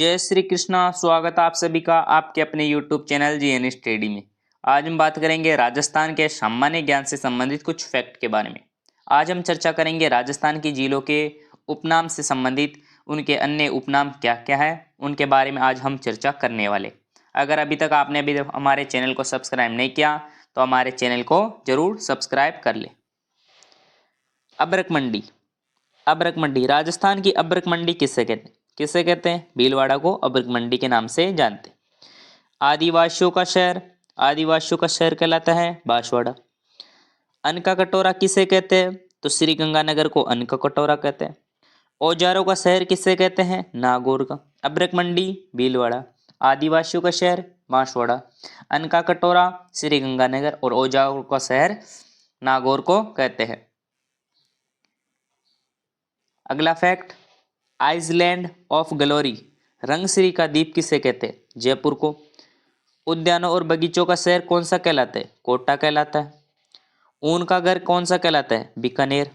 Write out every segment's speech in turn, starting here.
जय श्री कृष्णा। स्वागत आप सभी का आपके अपने YouTube चैनल GN स्टडी में। आज हम बात करेंगे राजस्थान के सामान्य ज्ञान से संबंधित कुछ फैक्ट के बारे में। आज हम चर्चा करेंगे राजस्थान की झीलों के उपनाम से संबंधित, उनके अन्य उपनाम क्या क्या है उनके बारे में आज हम चर्चा करने वाले। अगर अभी तक आपने अभी हमारे चैनल को सब्सक्राइब नहीं किया तो हमारे चैनल को जरूर सब्सक्राइब कर ले। अबरक मंडी। अबरक मंडी, राजस्थान की अबरक मंडी किसे कहते हैं? भीलवाड़ा को अबरक मंडी के नाम से जानते हैं। आदिवासियों का शहर कहलाता है बांसवाड़ा। अन्न का कटोरा किसे कहते हैं? तो श्री गंगानगर को अन्न का कटोरा कहते हैं। औजारों का शहर किसे कहते हैं? नागौर का। अबरक मंडी भीलवाड़ा, आदिवासियों का शहर बांसवाड़ा, अन्न का कटोरा श्री गंगानगर और औजारों का शहर नागौर को कहते हैं। अगला फैक्ट, आइसलैंड ऑफ ग्लोरी, रंगश्री का द्वीप किसे कहते हैं? जयपुर को। उद्यानों और बगीचों का शहर कौन सा कहलाता है? कोटा कहलाता है। ऊन का घर कौन सा कहलाता है? बीकानेर।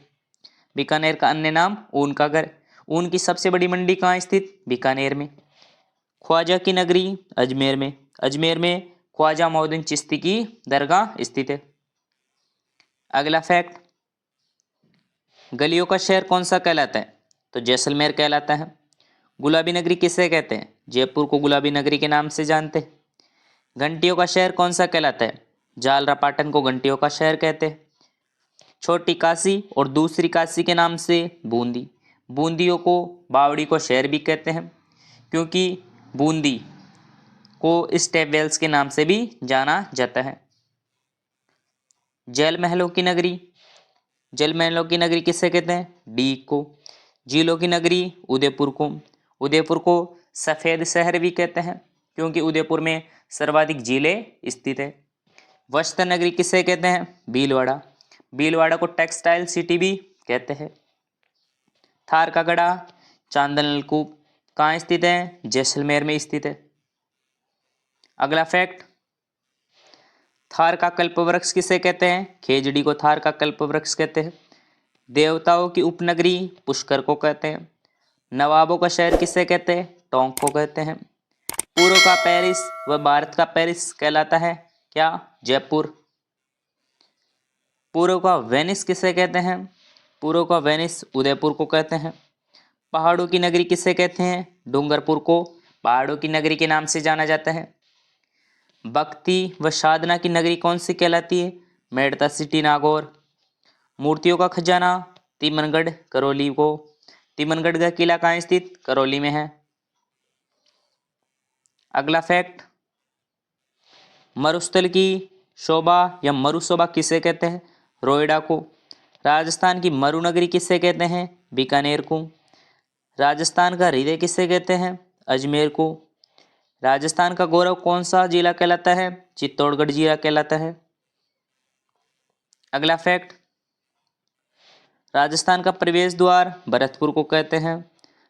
बीकानेर का अन्य नाम ऊन का घर। ऊन की सबसे बड़ी मंडी कहाँ स्थित? बीकानेर में। ख्वाजा की नगरी अजमेर में। अजमेर में ख्वाजा मोहद्दीन चिश्ती की दरगाह स्थित है। अगला फैक्ट, गलियों का शहर कौन सा कहलाता है? तो जैसलमेर कहलाता है। गुलाबी नगरी किसे कहते हैं? जयपुर को गुलाबी नगरी के नाम से जानते हैं। घंटियों का शहर कौन सा कहलाता है? झालरापाटन को घंटियों का शहर कहते हैं। छोटी काशी और दूसरी काशी के नाम से बूंदी। बूंदियों को बावड़ी को शहर भी कहते हैं क्योंकि बूंदी को स्टेप वेल्स के नाम से भी जाना जाता है। जल महलों की नगरी, जल महलों की नगरी किसे कहते हैं? डीग को। झीलों की नगरी उदयपुर को। उदयपुर को सफ़ेद शहर भी कहते हैं क्योंकि उदयपुर में सर्वाधिक झीलें स्थित है। वस्त्र नगरी किसे कहते हैं? भीलवाड़ा। भीलवाड़ा को टेक्सटाइल सिटी भी कहते हैं। थार का गढ़ा, चांदन नलकूप कहाँ स्थित है? जैसलमेर में स्थित है। अगला फैक्ट, थार का कल्पवृक्ष किसे कहते हैं? खेजड़ी को थार का कल्पवृक्ष कहते हैं। देवताओं की उपनगरी पुष्कर को कहते हैं। नवाबों का शहर किसे कहते हैं? टोंक को कहते हैं। पूर्व का पेरिस व भारत का पेरिस कहलाता है क्या? जयपुर। पूर्व का वेनिस किसे कहते हैं? पूर्व का वेनिस उदयपुर को कहते हैं। पहाड़ों की नगरी किसे कहते हैं? डूंगरपुर को पहाड़ों की नगरी के नाम से जाना जाता है। भक्ति व साधना की नगरी कौन सी कहलाती है? मेड़ता सिटी नागौर। मूर्तियों का खजाना तिमनगढ़ करौली को। तिमनगढ़ का किला कहाँ स्थित? करौली में है। अगला फैक्ट, मरुस्थल की शोभा या मरुशोभा किसे कहते हैं? रोएडा को। राजस्थान की मरुनगरी किसे कहते हैं? बीकानेर को। राजस्थान का हृदय किसे कहते हैं? अजमेर को। राजस्थान का गौरव कौन सा जिला कहलाता है? चित्तौड़गढ़ जिला कहलाता है। अगला फैक्ट, राजस्थान का प्रवेश द्वार भरतपुर को कहते हैं।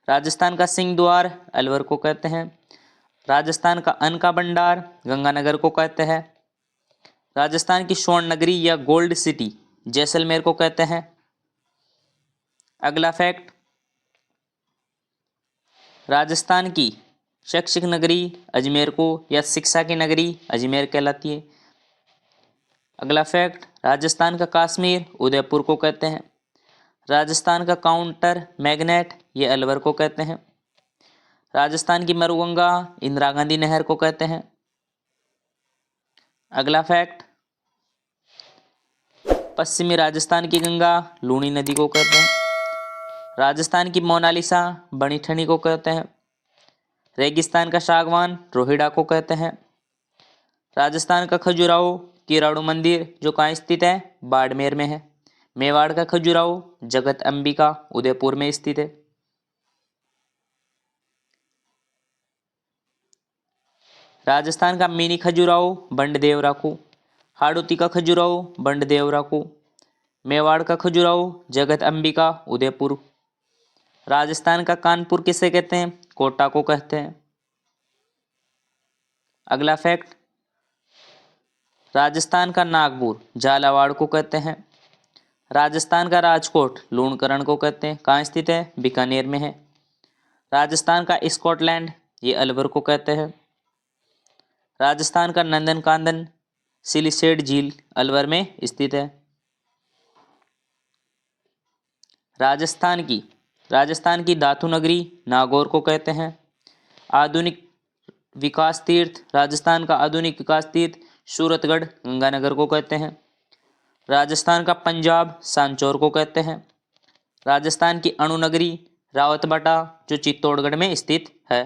राजस्थान का सिंह द्वार अलवर को कहते हैं। राजस्थान का अन्न का भंडार गंगानगर को कहते हैं। राजस्थान की स्वर्ण नगरी या गोल्ड सिटी जैसलमेर को कहते हैं। अगला फैक्ट, राजस्थान की शैक्षिक नगरी अजमेर को या शिक्षा की नगरी अजमेर कहलाती है। अगला फैक्ट, राजस्थान का कश्मीर उदयपुर को कहते हैं। राजस्थान का काउंटर मैग्नेट ये अलवर को कहते हैं। राजस्थान की मरुगंगा इंदिरा गांधी नहर को कहते हैं। अगला फैक्ट, पश्चिमी राजस्थान की गंगा लूनी नदी को कहते हैं। राजस्थान की मोनालिसा बनी ठनी को कहते हैं। रेगिस्तान का सागवान रोहिड़ा को कहते हैं। राजस्थान का खजुराहो किराड़ू मंदिर जो कहाँ स्थित है? बाड़मेर में है। मेवाड़ का खजुराहो जगत अंबिका उदयपुर में स्थित है। राजस्थान का मिनी खजुराहो बंडदेवरा को। हाड़ौती का खजुराहो बंडदेवरा को। मेवाड़ का खजुराहो जगत अंबिका उदयपुर। राजस्थान का कानपुर किसे कहते हैं? कोटा को कहते हैं। अगला फैक्ट, राजस्थान का नागपुर झालावाड़ को कहते हैं। राजस्थान का राजकोट लूणकरण को कहते हैं। कहाँ स्थित है? बीकानेर में है। राजस्थान का स्कॉटलैंड ये अलवर को कहते हैं। राजस्थान का नंदन कानन सिलिसेट झील अलवर में स्थित है। राजस्थान की धातु नगरी नागौर को कहते हैं। आधुनिक विकास तीर्थ, राजस्थान का आधुनिक विकास तीर्थ सूरतगढ़ गंगानगर को कहते हैं। राजस्थान का पंजाब सांचौर को कहते हैं। राजस्थान की अणु नगरी रावतबाटा जो चित्तौड़गढ़ में स्थित है।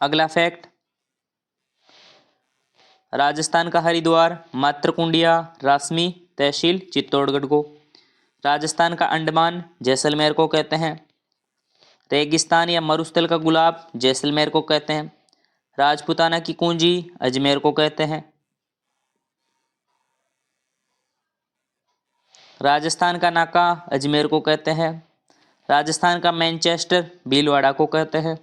अगला फैक्ट, राजस्थान का हरिद्वार मातृकुंडिया रासमी तहसील चित्तौड़गढ़ को। राजस्थान का अंडमान जैसलमेर को कहते हैं। रेगिस्तान या मरुस्थल का गुलाब जैसलमेर को कहते हैं। राजपूताना की कुंजी अजमेर को कहते हैं। राजस्थान का नाका अजमेर को कहते हैं। राजस्थान का मैनचेस्टर भीलवाड़ा को कहते हैं।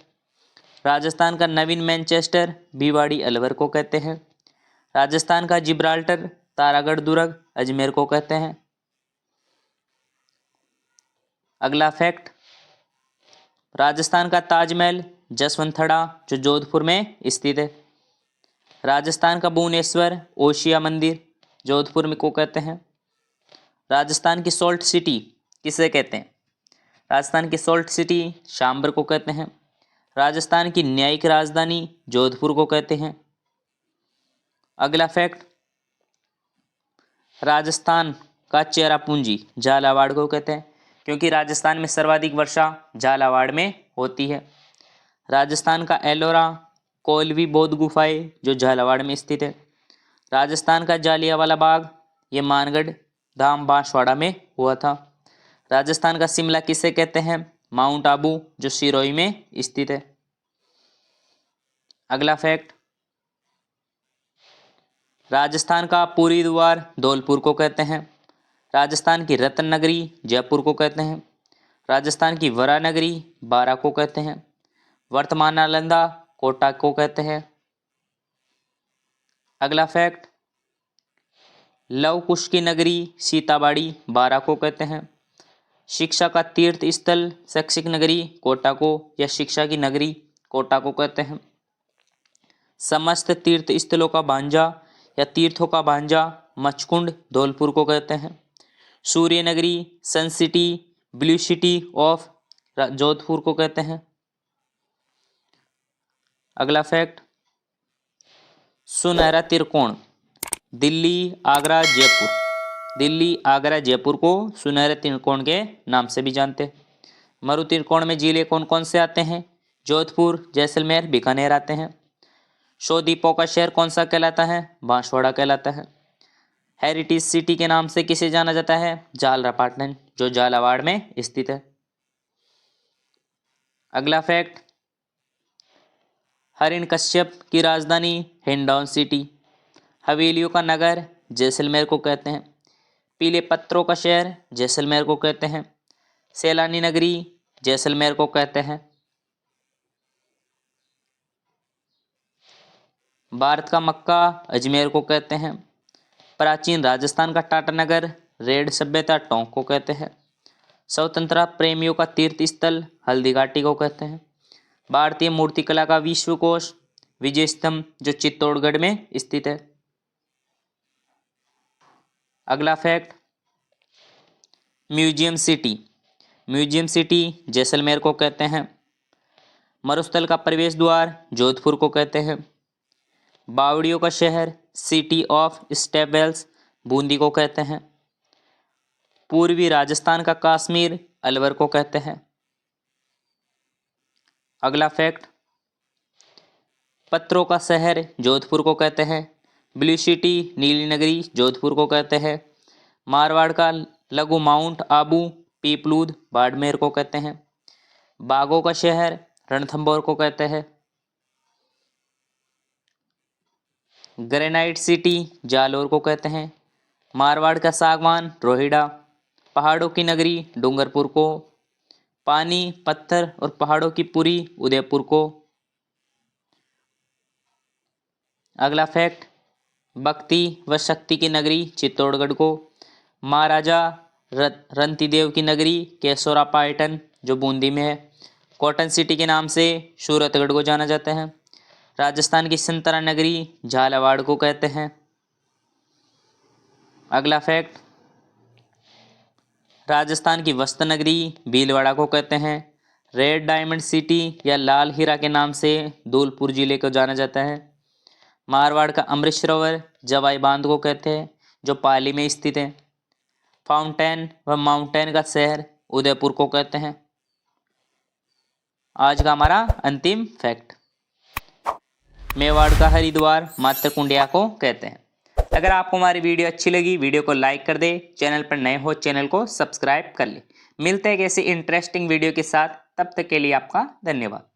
राजस्थान का नवीन मैनचेस्टर भिवाड़ी अलवर को कहते हैं। राजस्थान का जिब्राल्टर तारागढ़ दुर्ग अजमेर को कहते हैं। अगला फैक्ट, राजस्थान का ताजमहल जसवंतथड़ा जो जोधपुर में स्थित है। राजस्थान का भुवनेश्वर ओशिया मंदिर जोधपुर में को कहते हैं। राजस्थान की सोल्ट सिटी किसे कहते हैं? राजस्थान की सोल्ट सिटी शाम्बर को कहते हैं। राजस्थान की न्यायिक राजधानी जोधपुर को कहते हैं। अगला फैक्ट, राजस्थान का चेरापूंजी झालावाड़ को कहते हैं क्योंकि राजस्थान में सर्वाधिक वर्षा झालावाड़ में होती है। राजस्थान का एलोरा कोलवी बौद्ध गुफाएं जो झालावाड़ में स्थित है। राजस्थान का जालियांवाला बाग ये मानगढ़ धाम बांसवाड़ा में हुआ था। राजस्थान का शिमला किसे कहते हैं? माउंट आबू जो सिरोही में स्थित है। अगला फैक्ट, राजस्थान का पुरी द्वार धौलपुर को कहते हैं। राजस्थान की रत्न नगरी जयपुर को कहते हैं। राजस्थान की वरा नगरी बारा को कहते हैं। वर्तमान नालंदा कोटा को कहते हैं। अगला फैक्ट, लव कुश की नगरी सीताबाड़ी बारा को कहते हैं। शिक्षा का तीर्थ स्थल शैक्षिक नगरी कोटा को या शिक्षा की नगरी कोटा को कहते हैं। समस्त तीर्थ स्थलों का भांजा या तीर्थों का भांजा मचकुंड धौलपुर को कहते हैं। Surya Nagari sun city blue city of Jodhpur को कहते हैं। अगला फैक्ट, सुनहरा त्रिकोण दिल्ली आगरा जयपुर को सुनहरे त्रिकोण के नाम से भी जानते हैं। मरु त्रिकोण में जिले कौन कौन से आते हैं? जोधपुर जैसलमेर बीकानेर आते हैं। 100 द्वीपों का शहर कौन सा कहलाता है? बांसवाड़ा कहलाता है। हेरिटेज सिटी के नाम से किसे जाना जाता है? झालरापाटन जो झालावाड़ में स्थित है। अगला फैक्ट, हिरण्यकश्यप की राजधानी हिंडौन सिटी। हवेलियों का नगर जैसलमेर को कहते हैं। पीले पत्थरों का शहर जैसलमेर को कहते हैं। सैलानी नगरी जैसलमेर को कहते हैं। भारत का मक्का अजमेर को कहते हैं। प्राचीन राजस्थान का टाटा नगर रेड सभ्यता टोंक को कहते हैं। स्वतंत्रता प्रेमियों का तीर्थ स्थल हल्दी घाटी को कहते हैं। भारतीय मूर्तिकला का विश्वकोश विजय स्तंभ जो चित्तौड़गढ़ में स्थित है। अगला फैक्ट, म्यूजियम सिटी जैसलमेर को कहते हैं। मरुस्थल का प्रवेश द्वार जोधपुर को कहते हैं। बावड़ियों का शहर सिटी ऑफ स्टेबल्स बूंदी को कहते हैं। पूर्वी राजस्थान का कश्मीर अलवर को कहते हैं। अगला फैक्ट, पत्थरों का शहर जोधपुर को कहते हैं। ब्लू सिटी नीली नगरी जोधपुर को कहते हैं। मारवाड़ का लघु माउंट आबू पीपलूद बाड़मेर को कहते हैं। बागों का शहर रणथंभौर को कहते हैं। ग्रेनाइट सिटी जालोर को कहते हैं। मारवाड़ का सागवान रोहिड़ा। पहाड़ों की नगरी डूंगरपुर को। पानी पत्थर और पहाड़ों की पुरी उदयपुर को। अगला फैक्ट, भक्ति व शक्ति की नगरी चित्तौड़गढ़ को। महाराजा रंतिदेव की नगरी केसोरा पाटन जो बूंदी में है। कॉटन सिटी के नाम से सूरतगढ़ को जाना जाता है। राजस्थान की संतरा नगरी झालावाड़ को कहते हैं। अगला फैक्ट, राजस्थान की वस्त्र नगरी भीलवाड़ा को कहते हैं। रेड डायमंड सिटी या लाल हीरा के नाम से धौलपुर जिले को जाना जाता है। मारवाड़ का अमृत सरोवर जवाई बांध को कहते हैं, जो पाली में स्थित है। फाउंटेन व माउंटेन का शहर उदयपुर को कहते हैं। आज का हमारा अंतिम फैक्ट, मेवाड़ का हरिद्वार मात्र कुंडिया को कहते हैं। अगर आपको हमारी वीडियो अच्छी लगी, वीडियो को लाइक कर दे। चैनल पर नए हो चैनल को सब्सक्राइब कर ले। मिलते हैं किसी इंटरेस्टिंग वीडियो के साथ, तब तक के लिए आपका धन्यवाद।